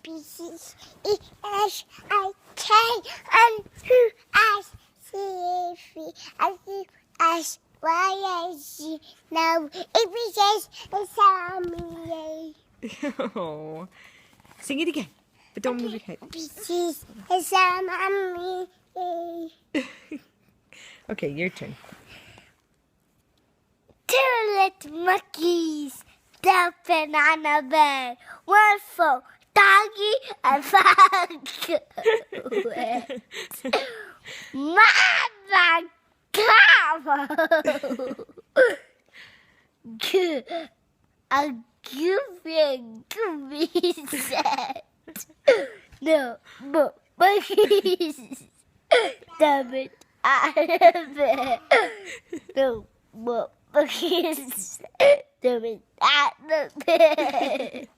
B, C, E, F, I, K, L, M, S, C, V, F, S, Y, Z. Now, it says Sammy. Oh. Sing it again, but don't move your head. This is Sammy. Okay, your turn. Two little monkeys jumping on a bed. One for doggy and five Mama cow. I'll give you a goofy set. No, but monkeys. Damn it, out of it. No, but monkeys. Damn it, out of it.